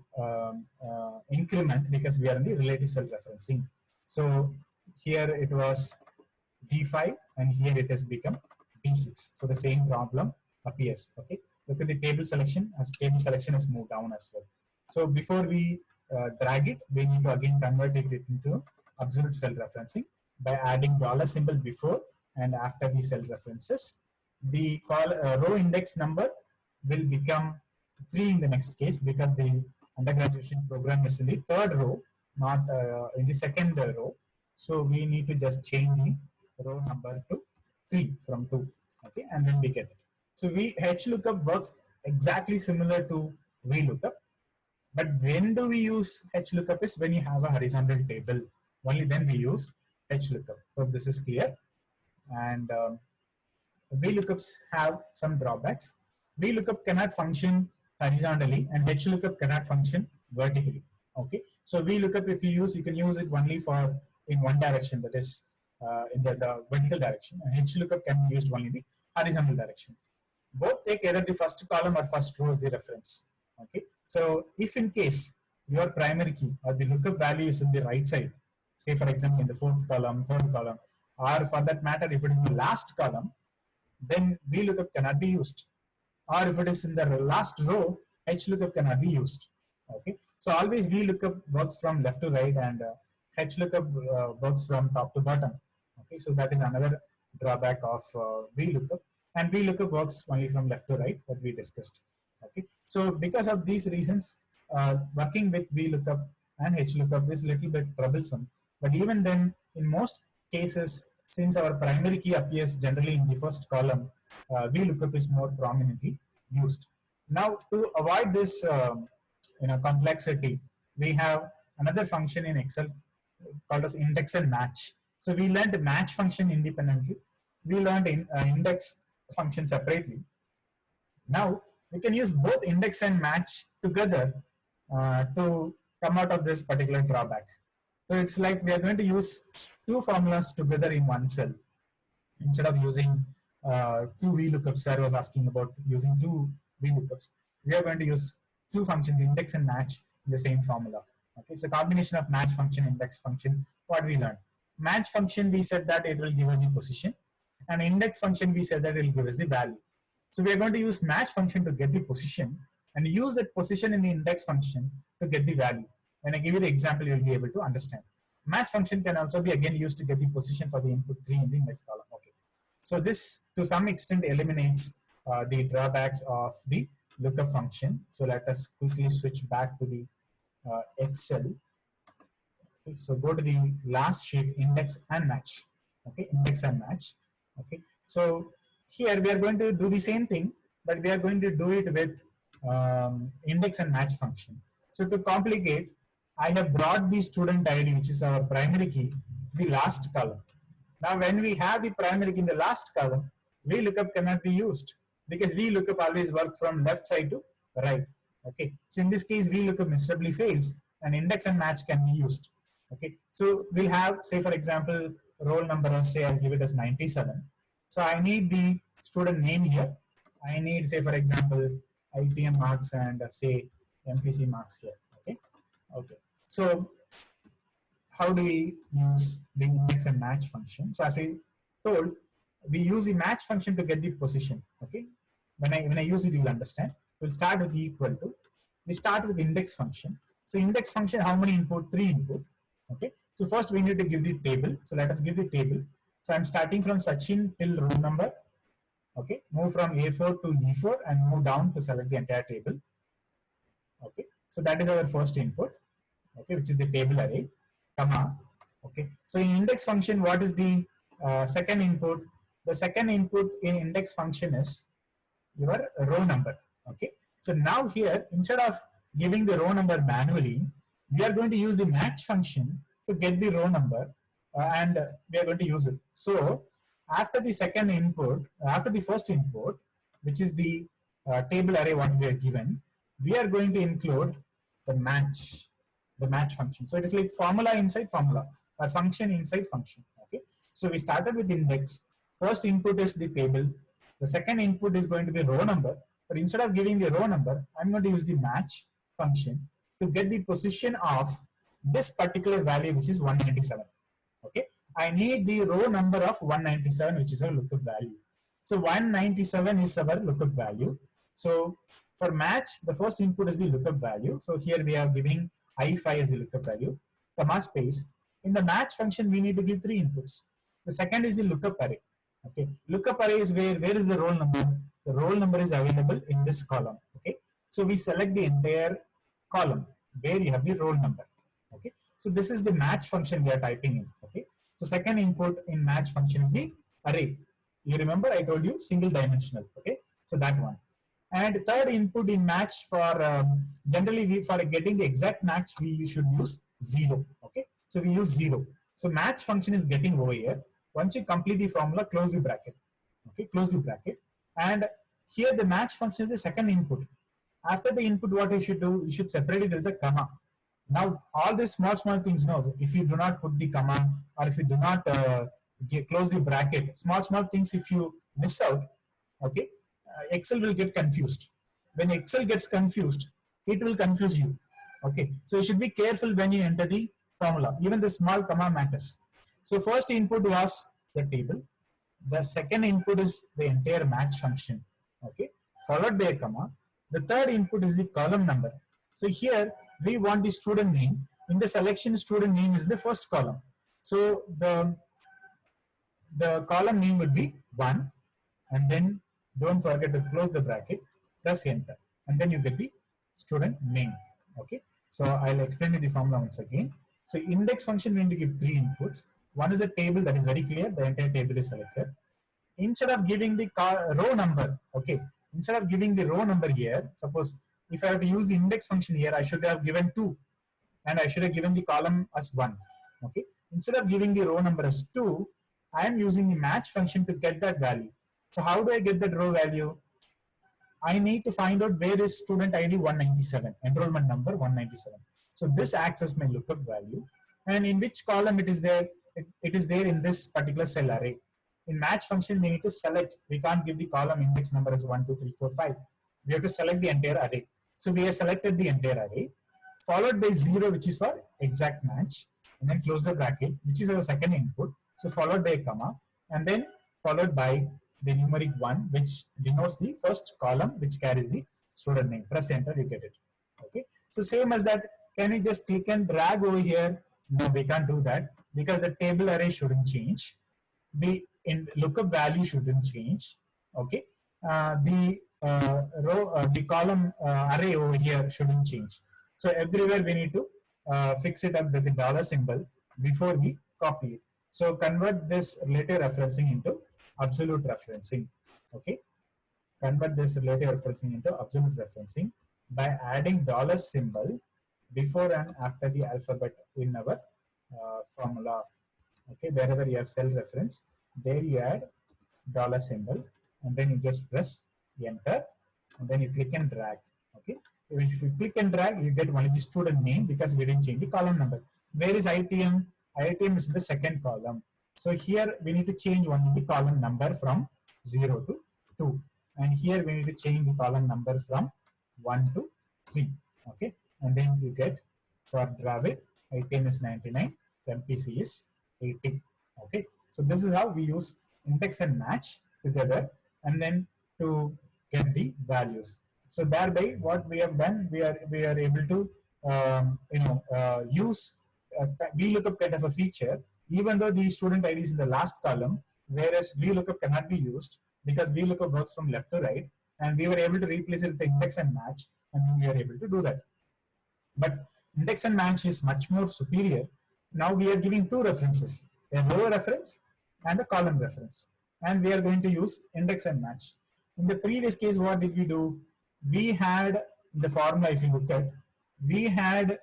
increment, because we are in the relative cell referencing. So here it was D5 and here it has become D6. So the same problem appears. Okay, look at the table selection, as table selection has moved down as well. So before we drag it, we need to again convert it into absolute cell referencing by adding dollar symbol before and after the cell references. The row index number will become 3 in the next case, because the undergraduation program is in the third row, not in the second row. So we need to just change the row number to 3 from 2. Okay, and then we get it. So HLOOKUP works exactly similar to VLOOKUP. But when do we use HLOOKUP is when you have a horizontal table. Only then we use HLOOKUP. Hope this is clear. And VLOOKUPs have some drawbacks. VLOOKUP cannot function horizontally, and HLOOKUP cannot function vertically. Okay, so VLOOKUP, if you use, you can use it only for in one direction, that is in the vertical direction, and HLOOKUP can be used only in the horizontal direction. Both take either the first column or first row as the reference. Okay, so if in case your primary key or the lookup value is in the right side, say for example in the fourth column, third column, or for that matter if it is in the last column, then VLOOKUP cannot be used. Or if it is in the last row, HLOOKUP cannot be used. Okay, so always VLOOKUP works from left to right, and HLOOKUP works from top to bottom. Okay, so that is another drawback of VLOOKUP, and VLOOKUP works only from left to right, that we discussed. Okay, so because of these reasons, working with VLOOKUP and HLOOKUP is a little bit troublesome. But even then, in most cases, since our primary key appears generally in the first column, VLOOKUP is more prominently used. Now, to avoid this complexity, we have another function in Excel called as index and match. So we learned match function independently. We learned index function separately. Now we can use both index and match together to come out of this particular drawback. So it's like we are going to use two formulas together in one cell instead of using two VLOOKUPs. Sir was asking about using two VLOOKUPs. We are going to use two functions, index and match, in the same formula. Okay, it's a combination of match function, index function. What we learned: match function, we said that it will give us the position, and index function, we said that it will give us the value. So we are going to use match function to get the position and use that position in the index function to get the value. When I give you the example, you'll be able to understand. Match function can also be again used to get the position for the input 3 in the index column. Okay. So this to some extent eliminates the drawbacks of the lookup function. So let us quickly switch back to the Excel. Okay, so go to the last sheet, index and match. Okay, index and match. Okay, so here we are going to do the same thing, but we are going to do it with index and match function. So to complicate, I have brought the student ID, which is our primary key, the last column. Now, when we have the primary key in the last column, VLOOKUP cannot be used because VLOOKUP always works from left side to right. Okay, so in this case, VLOOKUP miserably fails, and index and match can be used. Okay, so we'll have, say for example, roll number, as say I'll give it as 97. So I need the student name here. I need, say for example, ITM marks and say MPC marks here. Okay, okay. So how do we use the index and match function? So as I told, we use the match function to get the position. Okay, when I use it, you will understand. We'll start with equal to. We start with index function. So index function, how many input? 3 input. Okay. So first we need to give the table. So let us give the table. So I'm starting from Sachin till roll number. Okay. Move from A4 to E4 and move down to select the entire table. Okay. So that is our first input. Okay, which is the table array, comma. Okay. So in index function, what is the second input? The second input in index function is your row number. Okay. So now here, instead of giving the row number manually, we are going to use the match function to get the row number and we are going to use it. So after the second input, after the first input, which is the table array what we are given, we are going to include the match function. So it is like formula inside formula or function inside function. Okay. So we started with index. First input is the table. The second input is going to be row number. But instead of giving the row number, I'm going to use the match function to get the position of this particular value, which is 197. Okay. I need the row number of 197, which is our lookup value. So 197 is our lookup value. So for match, the first input is the lookup value. So here we are giving I5 as the lookup value, comma space. In the match function, we need to give 3 inputs. The second is the lookup array. Okay, lookup array is where is the roll number? The roll number is available in this column. Okay, so we select the entire column where you have the roll number. Okay, so this is the match function we are typing in. Okay, so second input in match function is the array. You remember I told you single dimensional. Okay, so that one. And third input in match for generally for getting the exact match we should use 0. Okay, so we use 0. So match function is getting over here. Once you complete the formula, close the bracket. Okay, close the bracket. And here the match function is the second input. After the input, what you should do? You should separate it with a comma. Now all these small things. No, if you do not put the comma or if you do not close the bracket, small things. If you miss out, okay. Excel will get confused. When Excel gets confused, it will confuse you. Okay, so you should be careful when you enter the formula. Even the small comma matters. So first input was the table. The second input is the entire match function. Okay, followed by a comma. The third input is the column number. So here we want the student name. In the selection, student name is the first column. So the column name would be 1, and then don't forget to close the bracket, press enter, and then you get the student name. Okay, so I'll explain you the formula once again. So index function we need to give 3 inputs. One is a table that is very clear. The entire table is selected. Instead of giving the row number, okay, instead of giving the row number here, suppose if I have to use the index function here, I should have given 2 and I should have given the column as 1. Okay, instead of giving the row number as 2, I am using the match function to get that value. So how do I get that row value? I need to find out where is student ID 197, enrollment number 197. So this acts as my lookup value, and in which column it is there? It is there in this particular cell array. In match function, we need to select. We can't give the column index number as 1, 2, 3, 4, 5. We have to select the entire array. So we have selected the entire array, followed by 0, which is for exact match, and then close the bracket, which is our second input. So followed by a comma, and then followed by the numeric 1, which denotes the first column, which carries the student name. Press enter, you get it. Okay. So same as that, can we just click and drag over here? No, we can't do that because the table array shouldn't change. The lookup value shouldn't change. Okay. The column array over here shouldn't change. So everywhere we need to fix it up with the dollar symbol before we copy it. So convert this relative referencing into absolute referencing. Okay. Convert this relative referencing into absolute referencing by adding dollar symbol before and after the alphabet in our formula. Okay, wherever you have cell reference, there you add dollar symbol, and then you just press enter, and then you click and drag. Okay, if you click and drag, you get only the student name because we didn't change the column number. Where is ITM? ITM is in the second column. So here we need to change only the column number from 0 to 2, and here we need to change the column number from 1 to 3. Okay, and then you get for Dravid, ITM is 99, MPC is 80. Okay, so this is how we use index and match together, and then to get the values. So thereby, what we have done, we are able to use VLOOKUP kind of a feature, even though the student ID is in the last column, whereas VLOOKUP cannot be used because VLOOKUP works from left to right, and we were able to replace it with the index and match, and we are able to do that. But index and match is much more superior. Now we are giving two references, a row reference and a column reference, and we are going to use index and match. In the previous case, what did we do? We had the formula, if you look at, we had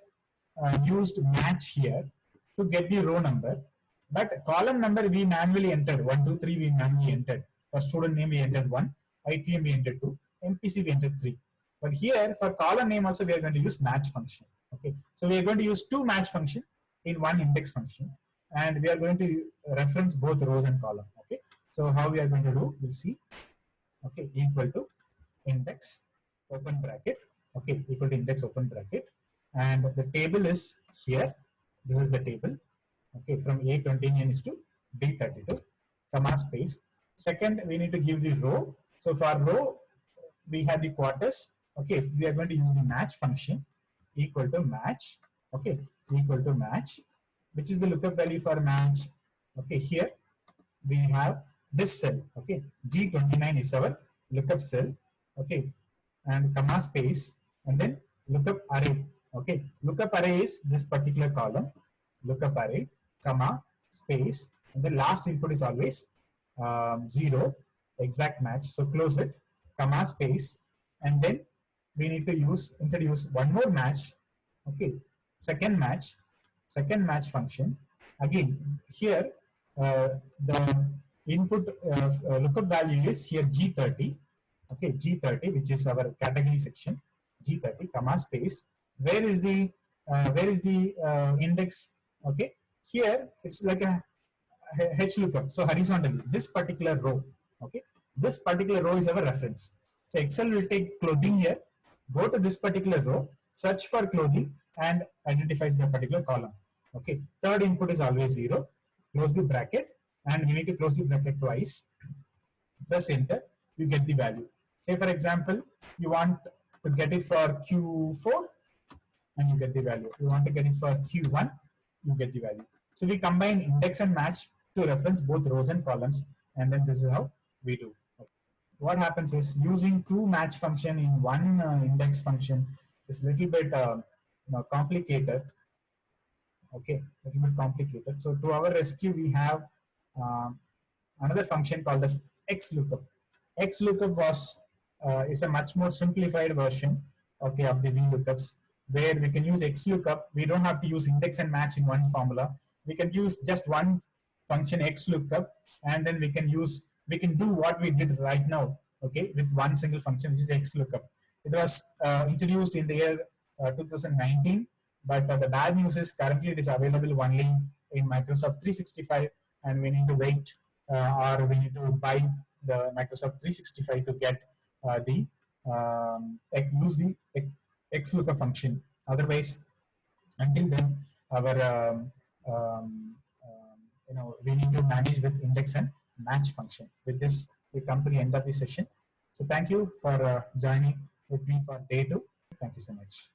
used match here to get the row number, but column number we manually entered 1, 2, 3. We manually entered. For student name we entered 1, ITM we entered 2, MPC we entered 3. But here for column name also we are going to use match function. Okay, so we are going to use two match function in one index function, and we are going to reference both rows and column. Okay, so how we are going to do, we'll see. Okay, equal to index open bracket. Okay, equal to index open bracket, and the table is here. This is the table. Okay, from A29 is to D32, comma space. Second, we need to give the row. So for row, we have the quarters. Okay, we are going to use the match function, equal to match. Okay, equal to match, which is the lookup value for match. Okay, here we have this cell. Okay, G29 is our lookup cell. Okay, and comma space, and then lookup array. Okay, lookup array is this particular column, lookup array, comma space, and the last input is always 0, exact match. So close it, comma space, and then we need to introduce one more match. Okay, second match function. Again, here the input lookup value is here G30. Okay, G30, which is our category section. G30, comma space. Where is the index? Okay, here it's like a H lookup. So horizontally, this particular row. Okay, this particular row is our reference. So Excel will take clothing here, go to this particular row, search for clothing, and identifies the particular column. Okay, third input is always 0. Close the bracket, and we need to close the bracket twice. Press enter, you get the value. Say for example, you want to get it for Q4, and you get the value. You want to get it for Q1, you get the value. So we combine index and match to reference both rows and columns, and then this is how we do. What happens is, using two match function in one index function is a little bit complicated. Okay, a little bit complicated. So to our rescue, we have another function called as XLOOKUP. XLOOKUP is a much more simplified version, okay, of the VLOOKUPs, where we can use XLOOKUP. We don't have to use index and match in one formula. We can use just one function XLOOKUP, and then we can do what we did right now, okay, with one single function, which is XLOOKUP. It was introduced in the year 2019, but the bad news is currently it is available only in Microsoft 365, and we need to wait or we need to buy the Microsoft 365 to get use the XLOOKUP function. Otherwise, until then, our we need to manage with index and match function. With this, we come to the end of the session. So thank you for joining with me for day 2. Thank you so much.